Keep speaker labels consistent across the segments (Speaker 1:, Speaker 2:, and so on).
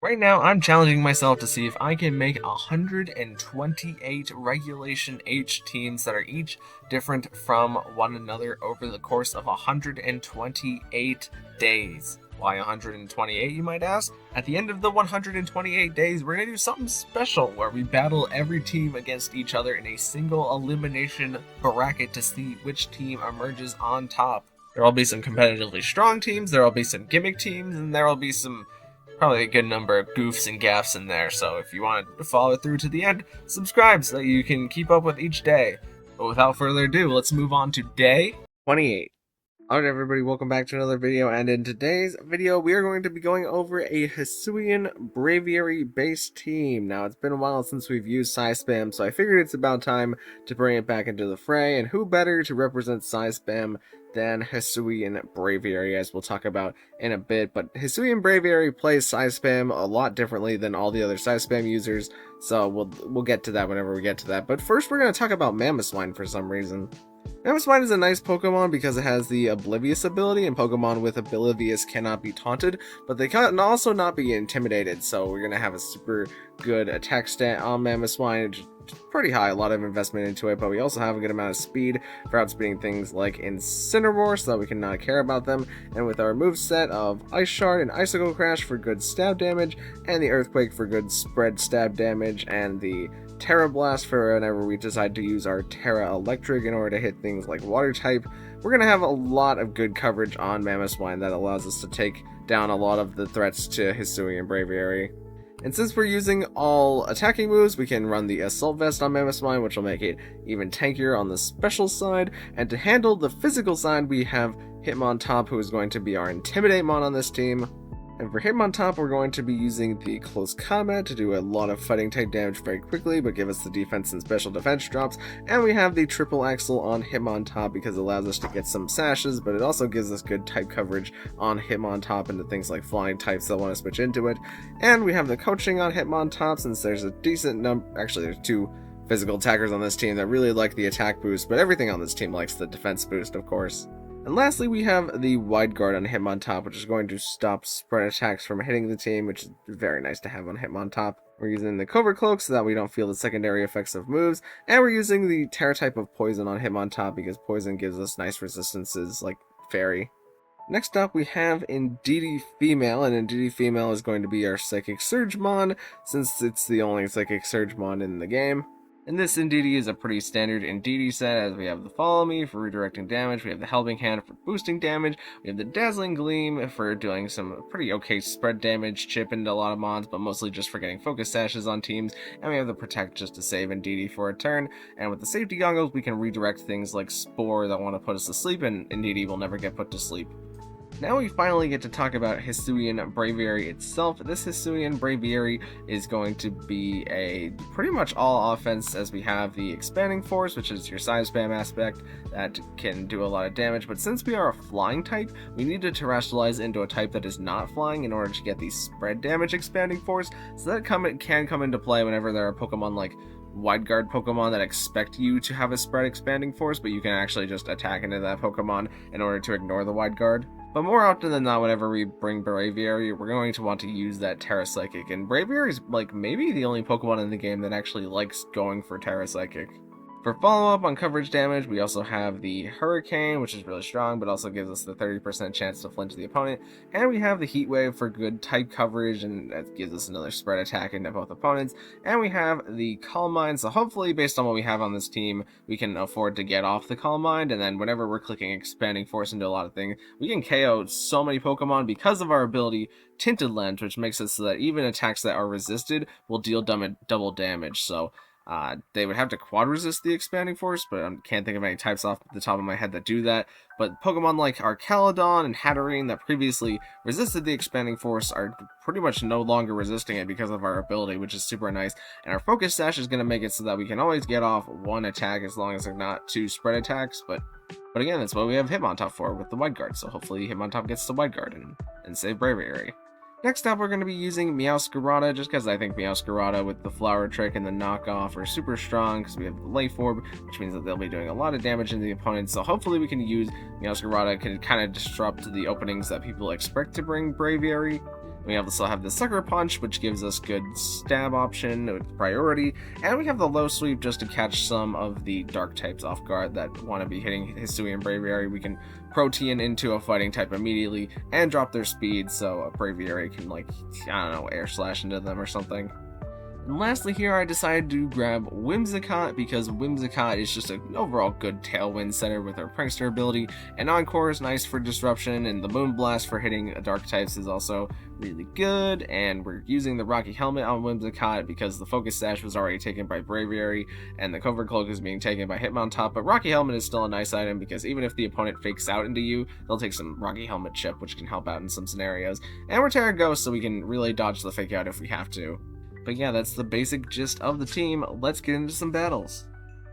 Speaker 1: Right now, I'm challenging myself to see if I can make 128 Regulation H teams that are each different from one another over the course of 128 days. Why 128, you might ask? At the end of the 128 days, we're going to do something special where we battle every team against each other in a single elimination bracket to see which team emerges on top. There will be some competitively strong teams, there will be some gimmick teams, and there will be some probably a good number of goofs and gaffs in there, so if you want to follow through to the end, subscribe so that you can keep up with each day. But without further ado, let's move on to day 28. Alright everybody, welcome back to another video, and in today's video we are going to be going over a Hisuian Braviary base team. Now it's been a while since we've used Size Spam, so I figured it's about time to bring it back into the fray, and who better to represent Size Spam than Hisuian Braviary, as we'll talk about in a bit. But Hisuian Braviary plays Size Spam a lot differently than all the other Size Spam users, so we'll get to that whenever we get to that. But first we're going to talk about Mamoswine for some reason. Mamoswine is a nice Pokemon because it has the Oblivious ability, and Pokemon with Oblivious cannot be taunted, but they can also not be intimidated, so we're going to have a super good attack stat on Mamoswine. It's pretty high, a lot of investment into it, but we also have a good amount of speed for outspeeding things like Incineroar, so that we can not care about them, and with our moveset of Ice Shard and Icicle Crash for good stab damage, and the Earthquake for good spread stab damage, and the Tera Blast for whenever we decide to use our Tera Electric in order to hit things like Water type. We're going to have a lot of good coverage on Mamoswine that allows us to take down a lot of the threats to Hisuian Braviary. And since we're using all attacking moves, we can run the Assault Vest on Mamoswine, which will make it even tankier on the special side. And to handle the physical side, we have Hitmontop, who is going to be our Intimidate Mon on this team. And for Hitmontop, we're going to be using the Close Combat to do a lot of fighting type damage very quickly, but give us the defense and special defense drops. And we have the Triple Axle on Hitmontop because it allows us to get some sashes, but it also gives us good type coverage on Hitmontop into things like flying types that want to switch into it. And we have the Coaching on Hitmontop since there's a decent number, actually there's two physical attackers on this team that really like the attack boost, but everything on this team likes the defense boost, of course. And lastly, we have the Wide Guard on Hitmontop, which is going to stop spread attacks from hitting the team, which is very nice to have on Hitmontop. We're using the Covert Cloak so that we don't feel the secondary effects of moves, and we're using the Tera type of Poison on Hitmontop because Poison gives us nice resistances like Fairy. Next up, we have Indeedee Female, and Indeedee Female is going to be our Psychic Surge Mon, since it's the only Psychic Surge Mon in the game. And this Indeedee is a pretty standard Indeedee set, as we have the Follow Me for redirecting damage, we have the Helping Hand for boosting damage, we have the Dazzling Gleam for doing some pretty okay spread damage, chip into a lot of mons, but mostly just for getting focus sashes on teams, and we have the Protect just to save Indeedee for a turn, and with the Safety Goggles we can redirect things like Spore that want to put us to sleep, and Indeedee will never get put to sleep. Now we finally get to talk about Hisuian Braviary itself. This Hisuian Braviary is going to be a pretty much all offense, as we have the Expanding Force, which is your Size Spam aspect that can do a lot of damage, but since we are a flying type, we need to terrestrialize into a type that is not flying in order to get the spread damage Expanding Force, so that can come into play whenever there are Pokemon like Wide Guard Pokemon that expect you to have a spread Expanding Force, but you can actually just attack into that Pokemon in order to ignore the Wide Guard. But more often than not, whenever we bring Braviary, we're going to want to use that Tera Psychic, and Braviary is like maybe the only Pokemon in the game that actually likes going for Tera Psychic. For follow-up on coverage damage, we also have the Hurricane, which is really strong, but also gives us the 30% chance to flinch the opponent, and we have the Heat Wave for good type coverage, and that gives us another spread attack into both opponents, and we have the Calm Mind, so hopefully, based on what we have on this team, we can afford to get off the Calm Mind, and then whenever we're clicking Expanding Force into a lot of things, we can KO so many Pokemon because of our ability Tinted Lens, which makes it so that even attacks that are resisted will deal double damage, so they would have to quad resist the Expanding Force, but I can't think of any types off the top of my head that do that. But Pokemon like Arcaladon and Hatterene that previously resisted the Expanding Force are pretty much no longer resisting it because of our ability, which is super nice. And our Focus Sash is going to make it so that we can always get off one attack as long as they're not two spread attacks. But again, that's what we have Hitmontop for with the Wide Guard, so hopefully Hitmontop gets the Wide Guard and save Braviary. Next up, we're going to be using Meowscarada, just because I think Meowscarada with the Flower Trick and the Knockoff are super strong, because we have the Life Orb, which means that they'll be doing a lot of damage into the opponent, so hopefully we can use Meowscarada to kind of disrupt the openings that people expect to bring Braviary. We also have the Sucker Punch, which gives us good stab option with priority, and we have the Low Sweep just to catch some of the dark types off guard that want to be hitting Hisuian Braviary. We can Protean into a fighting type immediately and drop their speed, so a Braviary can, like, I don't know, air slash into them or something. And lastly here, I decided to grab Whimsicott because Whimsicott is just an overall good Tailwind setter with her Prankster ability, and Encore is nice for disruption, and the Moonblast for hitting dark types is also really good, and we're using the Rocky Helmet on Whimsicott because the Focus Sash was already taken by Braviary, and the Covert Cloak is being taken by Hitmontop, but Rocky Helmet is still a nice item because even if the opponent fakes out into you, they'll take some Rocky Helmet chip, which can help out in some scenarios, and we're Tera Ghost, so we can really dodge the fake out if we have to. But yeah, that's the basic gist of the team. Let's get into some battles.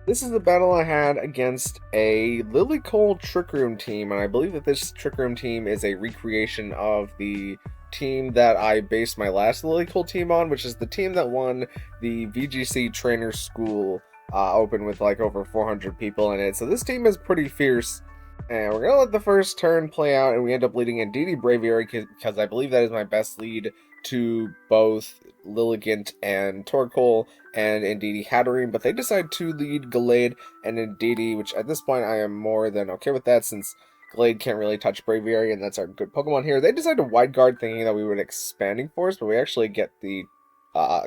Speaker 1: This is the battle I had against a Lilycole Trick Room team, and I believe that this Trick Room team is a recreation of the team that I based my last Lilycole team on, which is the team that won the VGC Trainer School Open with like over 400 people in it. So this team is pretty fierce. And we're going to let the first turn play out, and we end up leading Indeedee Braviary because I believe that is my best lead to both Lilligant and Torkoal and Indeedee Hatterene, but they decide to lead Gallade and Indeedee, which at this point I am more than okay with that since Gallade can't really touch Braviary, and that's our good Pokemon here. They decide to Wide Guard thinking that we would Expanding Force, but we actually get the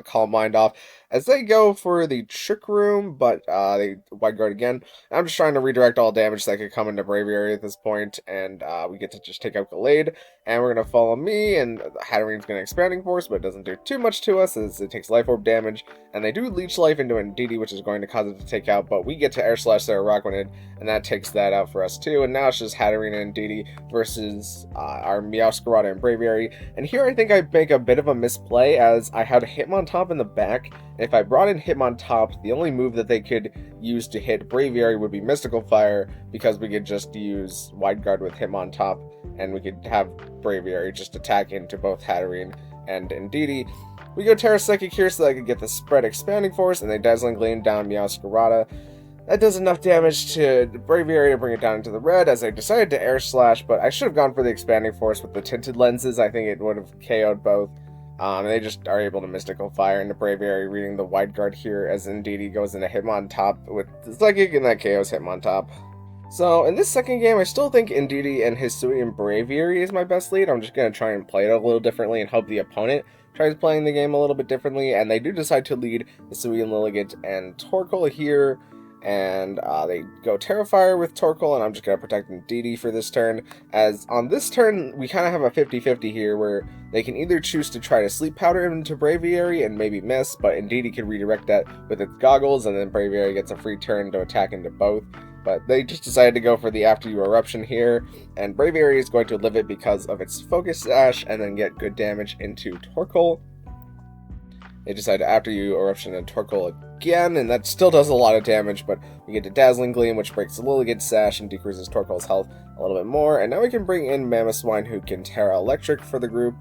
Speaker 1: Calm Mind off as they go for the Trick Room, but they Wide Guard again. I'm just trying to redirect all damage that could come into Braviary at this point, and we get to just take out Gallade, and we're going to follow me, and Hatterene's going to Expanding Force, but it doesn't do too much to us as it takes Life Orb damage, and they do Leech Life into Indeedee, which is going to cause it to take out, but we get to Air Slash their Rockwanid, and that takes that out for us too, and now it's just Hatterene and Indeedee versus our Meowscarada and Braviary, and here I think I make a bit of a misplay as I had Hitmontop in the back, and if I brought in Hitmontop, the only move that they could use to hit Braviary would be Mystical Fire, because we could just use Wide Guard with Hitmontop, and we could have Braviary just attack into both Hatterene and Indeedee. We go Tera Psychic here so that I could get the spread Expanding Force, and they Dazzling Gleam down Meowscarada. That does enough damage to Braviary to bring it down into the red, as I decided to Air Slash, but I should have gone for the Expanding Force with the Tinted Lenses. I think it would have KO'd both. They just are able to Mystical Fire into Braviary, reading the Wide Guard here as Indeedee goes into Hitmontop with the Psychic, and that KOs Hitmontop. So, in this second game, I still think Indeedee and Hisuian Braviary is my best lead. I'm just going to try and play it a little differently and hope the opponent tries playing the game a little bit differently, and they do decide to lead Hisuian, Lilligant, and Torkoal here. And they go Terrifier with Torkoal, and I'm just going to protect Indeedee for this turn, as on this turn, we kind of have a 50-50 here, where they can either choose to try to Sleep Powder into Braviary and maybe miss, but Indeedee can redirect that with its Goggles, and then Braviary gets a free turn to attack into both. But they just decided to go for the After You Eruption here, and Braviary is going to live it because of its Focus Sash, and then get good damage into Torkoal. They decide to After You Eruption and Torkoal again, and that still does a lot of damage, but we get to Dazzling Gleam, which breaks the Lilligant Sash and decreases Torkoal's health a little bit more, and now we can bring in Mamoswine, who can Tera Electric for the group,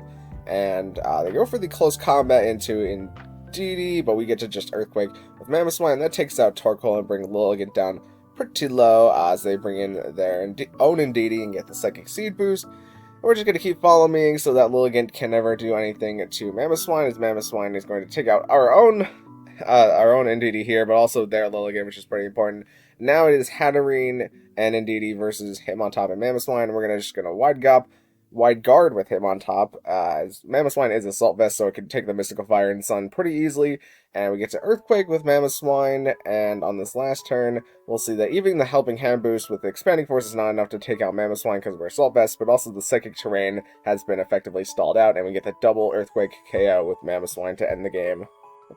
Speaker 1: and they go for the Close Combat into Indeedee, but we get to just Earthquake with Mamoswine, and that takes out Torkoal and bring Lilligant down pretty low as they bring in their own Indeedee and get the Psychic Seed boost. We're just going to keep following so that Lilligant can never do anything to Mamoswine, as Mamoswine is going to take out our own Indeedee here, but also their Lilligant, which is pretty important. Now it is Hatterene and Indeedee versus Hitmontop and Mamoswine, and we're just going to Wide Guard with Hitmontop, as Mamoswine is Assault Vest, so it can take the Mystical Fire and Sun pretty easily, and we get to Earthquake with Mamoswine, and on this last turn, we'll see that even the Helping Hand boost with the Expanding Force is not enough to take out Mamoswine because we're Assault Vest, but also the Psychic Terrain has been effectively stalled out, and we get the double Earthquake KO with Mamoswine to end the game.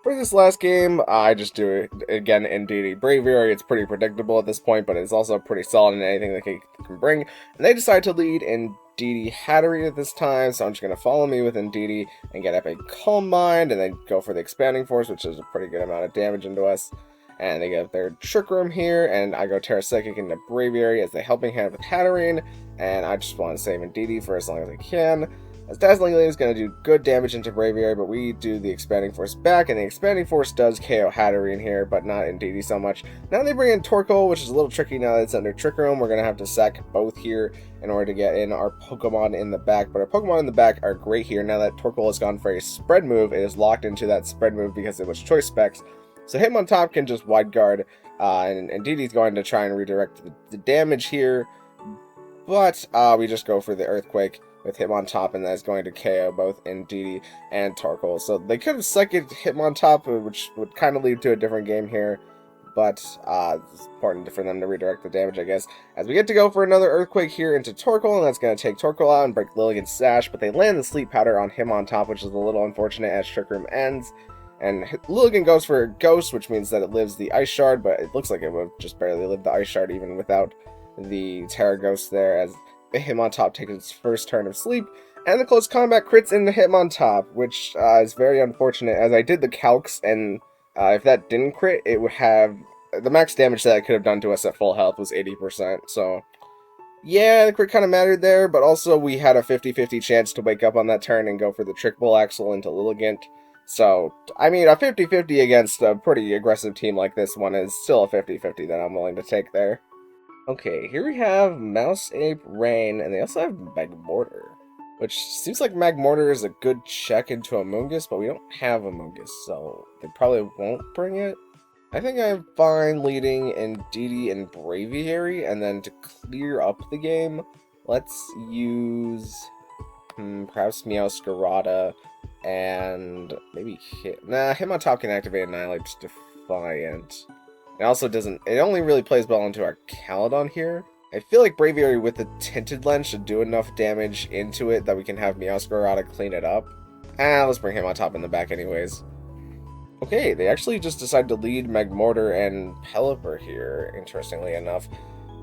Speaker 1: For this last game, I just do it again Indeedee Braviary. It's pretty predictable at this point, but it's also pretty solid in anything that they can bring, and they decide to lead Indeedee Hatterene at this time, so I'm just going to follow me with Indeedee and get up a Calm Mind, and then go for the Expanding Force, which is a pretty good amount of damage into us. And they get their Trick Room here, and I go Tera Psychic into Braviary as the Helping Hand with Hatterene, and I just want to save Indeedee for as long as I can.
Speaker 2: as Dazzling Gleam is going to do good damage into Braviary, but we do the Expanding Force back, and the Expanding Force does KO Hatterene in here, but not Indeedee so much. Now they bring in Torkoal, which is a little tricky now that it's under Trick Room. We're going to have to sack both here in order to get in our Pokemon in the back, but our Pokemon in the back are great here. Now that Torkoal has gone for a spread move, it is locked into that spread move because it was Choice Specs. So Hitmontop can just Wide Guard, and Indeedee's going to try and redirect the damage here, but we just go for the Earthquake with Hitmontop, and that's going to KO both Indeedee and Torkoal. So they could have seconded Hitmontop, which would kind of lead to a different game here, but it's important for them to redirect the damage, I guess. As we get to go for another Earthquake here into Torkoal, and that's going to take Torkoal out and break Lilligant's Sash, but they land the Sleep Powder on Hitmontop, which is a little unfortunate as Trick Room ends. And Lilligant goes for a Ghost, which means that it lives the Ice Shard, but it looks like it would just barely live the Ice Shard even without the Tera Ghost there, as Hitmontop takes its first turn of sleep, and the close combat crits into Hitmontop, which is very unfortunate, as I did the calcs, and if that didn't crit, it would have the max damage that it could have done to us at full health was 80%, so yeah, the crit kind of mattered there, but also we had a 50-50 chance to wake up on that turn and go for the Trick Bull Axle into Lilligant. So, I mean, a 50-50 against a pretty aggressive team like this one is still a 50-50 that I'm willing to take there. Okay, here we have Mouse Ape, Rain, and they also have Magmortar, which seems like Magmortar is a good check into Amoonguss, but we don't have Amoonguss, so they probably won't bring it. I think I'm fine leading Indeedee and Braviary, and then to clear up the game, let's use perhaps Meowscarada and maybe Hitmontop can activate Annihilate's Defiant. It also doesn't, it only really plays well into our Caledon here. I feel like Braviary with the Tinted Lens should do enough damage into it that we can have Meowscarada clean it up. Let's bring Hitmontop in the back anyways. Okay, they actually just decided to lead Magmortar and Pelipper here, interestingly enough.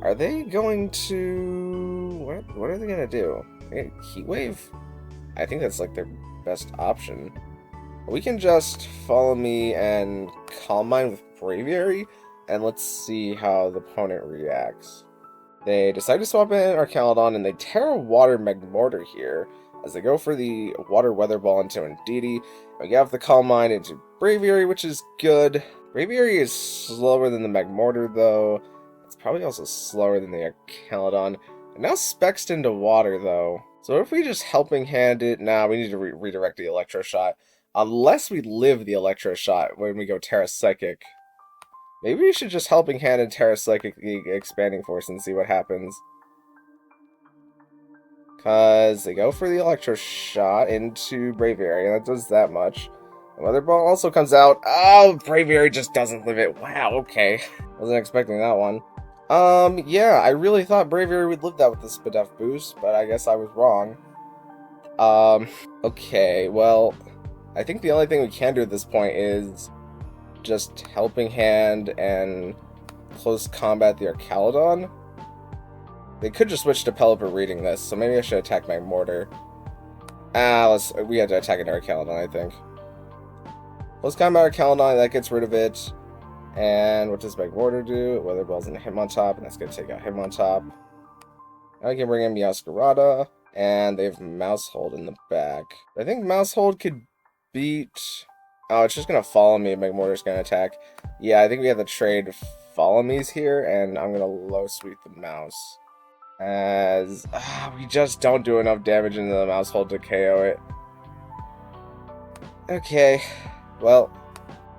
Speaker 2: Are they going to... What are they going to do? Heat Wave? I think that's like their best option. We can just Follow Me and Calm Mind with Braviary, and let's see how the opponent reacts. They decide to swap in our Caledon, and they Tera Water Magmortar here, as they go for the Water Weather Ball into Indeedee. We get off the Calm Mind into Braviary, which is good. Braviary is slower than the Magmortar, though. It's probably also slower than the Caledon. And now Spexed into Water, though. So if we just Helping Hand it, we need to redirect the Electro Shot. Unless we live the Electro Shot when we go Terra Psychic. Maybe we should just Helping Hand and Terra Psychic the Expanding Force and see what happens. Because they go for the Electro Shot into Braviary, and that does that much. The Weather Ball also comes out. Oh, Braviary just doesn't live it. Wow, okay. Wasn't expecting that one. Yeah, I really thought Braviary would live that with the Spadef boost, but I guess I was wrong. Okay, well, I think the only thing we can do at this point is just Helping Hand and Close Combat the Arcaladon. They could just switch to Pelipper reading this, so maybe I should attack Magmortar. We have to attack an Arcaladon, I think. Close Combat Arcaladon, that gets rid of it. And what does Magmortar do? Weather Ball's in Hitmontop, and that's going to take out Hitmontop. Now we can bring in Meowscarada, and they have Mousehold in the back. I think Mousehold could beat... Oh, it's just going to Follow Me. Magmortar's going to attack. Yeah, I think we have to trade Follow Me's here, and I'm going to low sweep the mouse. As we just don't do enough damage into the Mousehold to KO it. Okay, well,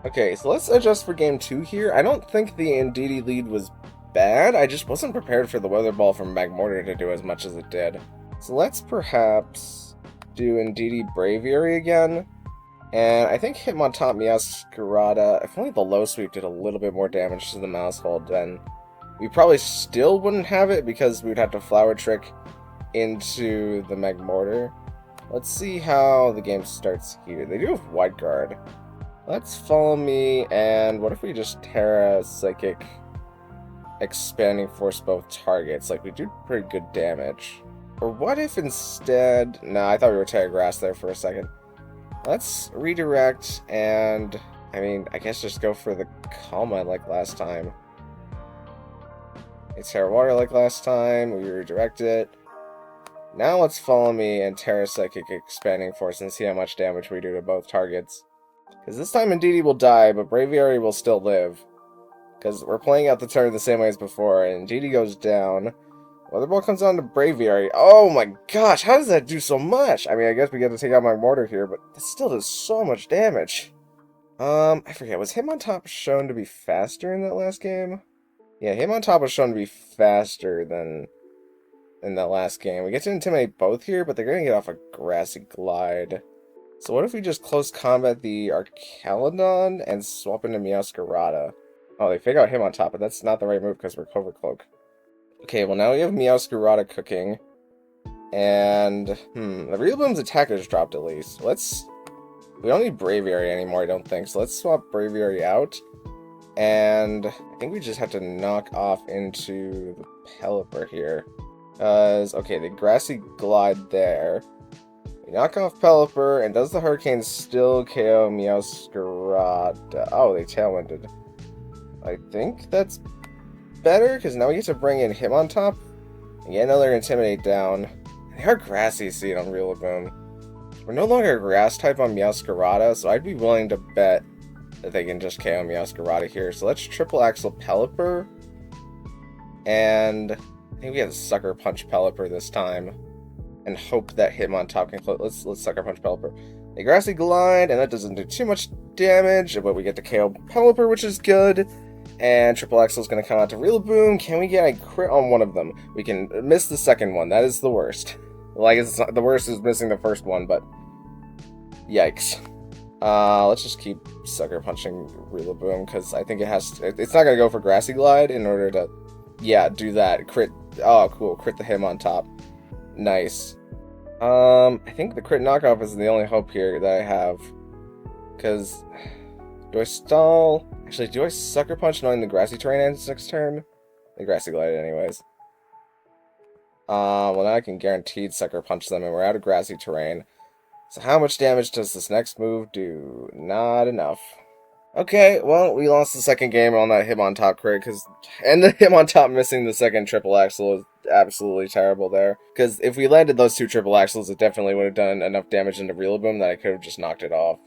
Speaker 2: okay, so let's adjust for game 2 here. I don't think the Indeedee lead was bad. I just wasn't prepared for the Weather Ball from Magmortar to do as much as it did. So let's perhaps do Indeedee Braviary again. And I think Hitmontop Meowscarada, if only the low sweep did a little bit more damage to the Mousehold, then we probably still wouldn't have it because we would have to Flower Trick into the Magmortar. Let's see how the game starts here. They do have Wide Guard. Let's Follow Me, and what if we just Terra Psychic Expanding Force both targets? Like, we do pretty good damage. Or what if instead... Nah, I thought we were Terra Grass there for a second. Let's redirect, and... I mean, I guess just go for the Calm Mind like last time. It's Terra Water like last time, we redirect it. Now let's follow me and Tera Psychic Expanding Force and see how much damage we do to both targets. Because this time Indeedee will die, but Braviary will still live. Because we're playing out the turn the same way as before, and Indeedee goes down. Weather Ball comes on to Braviary. Oh my gosh, how does that do so much? I mean, I guess we get to take out my mortar here, but that still does so much damage. I forget, was Hitmontop shown to be faster in that last game? Yeah, Hitmontop was shown to be faster than in that last game. We get to intimidate both here, but they're going to get off a Grassy Glide. So what if we just close combat the Archaludon and swap into Meowscarada? Oh, they figure out Hitmontop, but that's not the right move because we're Cover Cloak. Okay, well now we have Meowscarada cooking. And, the Rillaboom's attack has dropped at least. We don't need Braviary anymore, I don't think, so let's swap Braviary out. And I think we just have to knock off into the Pelipper here. Okay, the Grassy Glide there. We knock off Pelipper, and does the Hurricane still KO Meowscarada? Oh, they Tailwinded. I think that's better, because now we get to bring in Hitmontop and get another Intimidate down. They are Grassy Seed on Rillaboom. We're no longer a Grass type on Meowscarada, so I'd be willing to bet that they can just KO Meowscarada here. So let's Triple Axle Pelipper. And I think we have to Sucker Punch Pelipper this time. And hope that Hitmontop can close. Let's Sucker Punch Pelipper. A Grassy Glide, and that doesn't do too much damage, but we get to KO Pelipper, which is good. And Triple Axle is going to come out to Rillaboom. Can we get a crit on one of them? We can miss the second one. That is the worst. Like, it's not, the worst is missing the first one, but yikes. Let's just keep Sucker Punching Rillaboom, because I think it's not going to go for Grassy Glide in order to, yeah, do that. Crit, oh, cool, crit the Hitmontop. Nice. I think the crit knockoff is the only hope here that I have, because, do I stall? Actually, do I Sucker Punch knowing the Grassy Terrain ends next turn? The Grassy Glide anyways. Well now I can guaranteed Sucker Punch them, and we're out of Grassy Terrain. So how much damage does this next move do? Not enough. Okay, well, we lost the second game on that Hitmontop crit, and the Hitmontop missing the second Triple Axle is absolutely terrible there. Because if we landed those two Triple Axles, it definitely would have done enough damage into Rillaboom that I could have just knocked it off.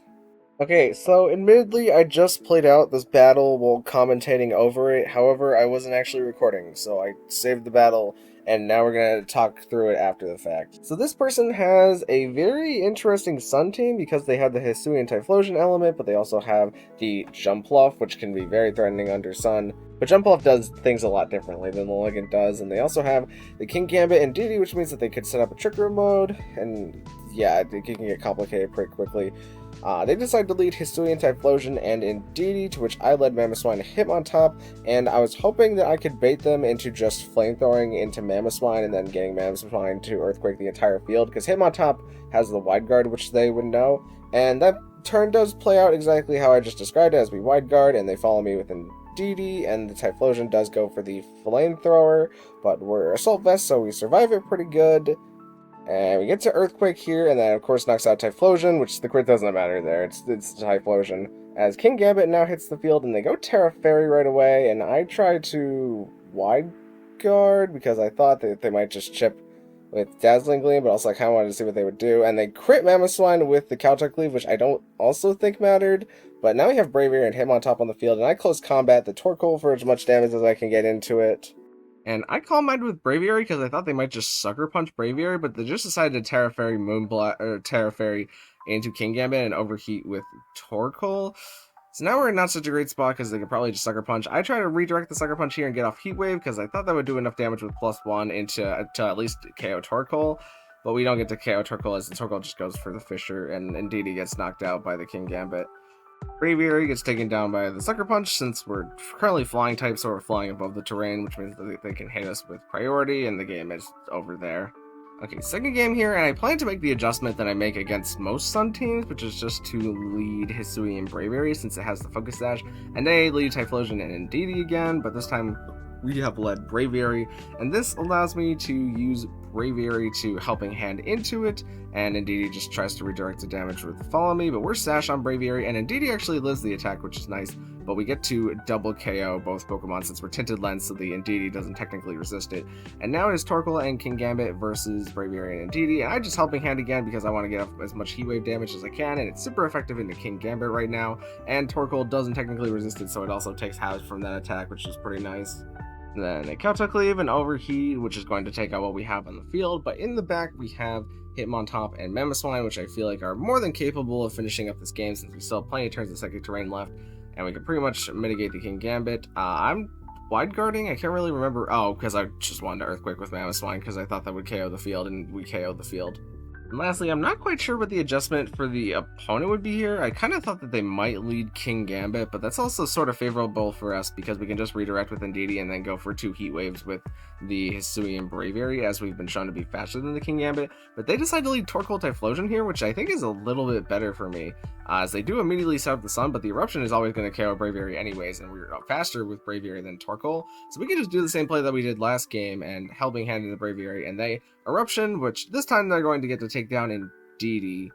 Speaker 2: Okay, so admittedly, I just played out this battle while commentating over it. However, I wasn't actually recording, so I saved the battle, and now we're going to talk through it after the fact. So this person has a very interesting Sun team because they have the Hisuian Typhlosion element, but they also have the Jumpluff, which can be very threatening under Sun. But Jumpluff does things a lot differently than the Ligand does, and they also have the Kingambit and Indeedee, which means that they could set up a Trick Room mode, and yeah, it can get complicated pretty quickly. They decided to lead Hisuian Typhlosion and Indeedee, to which I led Mamoswine to Hitmontop, and I was hoping that I could bait them into just flamethrowing into Mamoswine and then getting Mamoswine to Earthquake the entire field, because Hitmontop has the Wide Guard, which they would know, and that turn does play out exactly how I just described it, as we Wide Guard, and they follow me with Indeedee, and the Typhlosion does go for the Flamethrower, but we're Assault Vest, so we survive it pretty good. And we get to Earthquake here, and then of course knocks out Typhlosion, which the crit doesn't matter there, it's Typhlosion. As Kingambit now hits the field, and they go Tera Fairy right away, and I try to Wide Guard, because I thought that they might just chip with Dazzling Gleam, but also I kind of wanted to see what they would do. And they crit Mamoswine with the Caltech Cleave, which I don't also think mattered, but now we have Braviary and Hitmontop on the field, and I close combat the Torkoal for as much damage as I can get into it. And I calm mind with Braviary because I thought they might just Sucker Punch Braviary, but they just decided to Tera Fairy Tera Fairy into Kingambit and overheat with Torkoal. So now we're in not such a great spot because they could probably just Sucker Punch. I try to redirect the Sucker Punch here and get off Heat Wave because I thought that would do enough damage with +1 to at least KO Torkoal, but we don't get to KO Torkoal as the Torkoal just goes for the Fisher, and Indeedee gets knocked out by the Kingambit. Braviary gets taken down by the Sucker Punch since we're currently flying type, so we're flying above the terrain, which means that they can hit us with priority, and the game is over there. Okay, second game here, and I plan to make the adjustment that I make against most Sun teams, which is just to lead Hisuian Braviary since it has the Focus Dash, and they lead Typhlosion and Indeedee again, but this time we have led Braviary, and this allows me to use Braviary to Helping Hand into it, and Indeedee just tries to redirect the damage with Follow Me, but we're Sash on Braviary, and Indeedee actually lives the attack, which is nice, but we get to double KO both Pokemon since we're Tinted Lens, so the Indeedee doesn't technically resist it. And now it is Torkoal and Kingambit versus Braviary and Indeedee, and I just Helping Hand again because I want to get up as much Heat Wave damage as I can, and it's super effective into Kingambit right now, and Torkoal doesn't technically resist it, so it also takes halves from that attack, which is pretty nice. Then a Kowtow Cleave and Overheat, which is going to take out what we have on the field, but in the back we have Hitmontop and Mamoswine, which I feel like are more than capable of finishing up this game since we still have plenty of turns of Psychic Terrain left, and we can pretty much mitigate the Kingambit. I'm Wide Guarding? I can't really remember. Oh, because I just wanted to Earthquake with Mamoswine because I thought that would KO the field, and we KO'd the field. And lastly, I'm not quite sure what the adjustment for the opponent would be here. I kind of thought that they might lead Kingambit, but that's also sort of favorable for us because we can just redirect with Indeedee and then go for 2 Heat Waves with the Hisuian Braviary, as we've been shown to be faster than the Kingambit. But they decide to lead Torkoal Typhlosion here, which I think is a little bit better for me, as they do immediately set up the Sun, but the Eruption is always going to KO Braviary anyways, and we're faster with Braviary than Torkoal. So we can just do the same play that we did last game and Helping Hand into Braviary, and they Eruption, which this time they're going to get to take down Indeedee.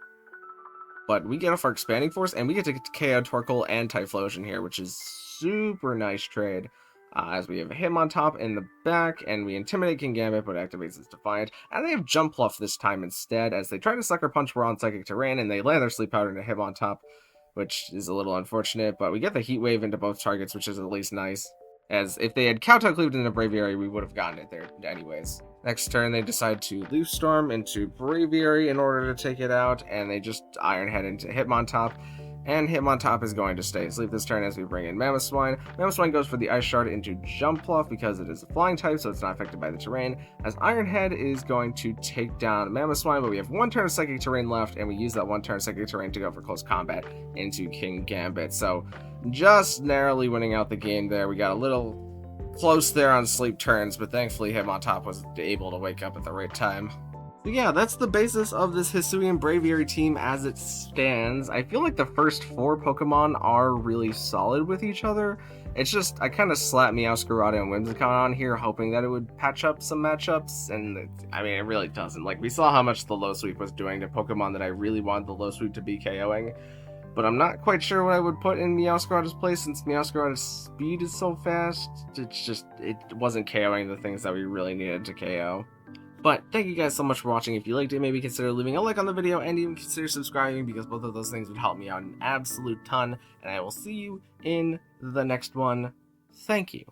Speaker 2: But we get off our Expanding Force, and we get to KO Torkoal and Typhlosion here, which is super nice trade. As we have a Hitmontop in the back, and we Intimidate Kingambit, but activates its Defiant. And they have Jump Pluff this time instead, as they try to Sucker Punch we're on Psychic Terrain, and they land their Sleep Powder into Hitmontop, which is a little unfortunate, but we get the Heat Wave into both targets, which is at least nice. As if they had Kowtow Cleaved into Braviary, we would have gotten it there anyways. Next turn, they decide to Leaf Storm into Braviary in order to take it out, and they just Iron Head into Hitmontop, and Hitmontop is going to stay asleep this turn as we bring in Mamoswine. Mamoswine goes for the Ice Shard into Jump Pluff because it is a flying type, so it's not affected by the terrain, as Iron Head is going to take down Mamoswine, but we have 1 turn of Psychic Terrain left, and we use that 1 turn of Psychic Terrain to go for close combat into Kingambit. So just narrowly winning out the game there. We got a little close there on sleep turns, but thankfully Hitmontop was able to wake up at the right time. So yeah, that's the basis of this Hisuian Braviary team as it stands. I feel like the first 4 Pokemon are really solid with each other. It's just, I kind of slapped Meowscarada and Whimsicott on here, hoping that it would patch up some matchups, and it really doesn't. Like, we saw how much the Low Sweep was doing to Pokemon that I really wanted the Low Sweep to be KOing. But I'm not quite sure what I would put in Meowscarada's place since Meowscarada's speed is so fast. It wasn't KOing the things that we really needed to KO. But thank you guys so much for watching. If you liked it, maybe consider leaving a like on the video and even consider subscribing because both of those things would help me out an absolute ton. And I will see you in the next one. Thank you.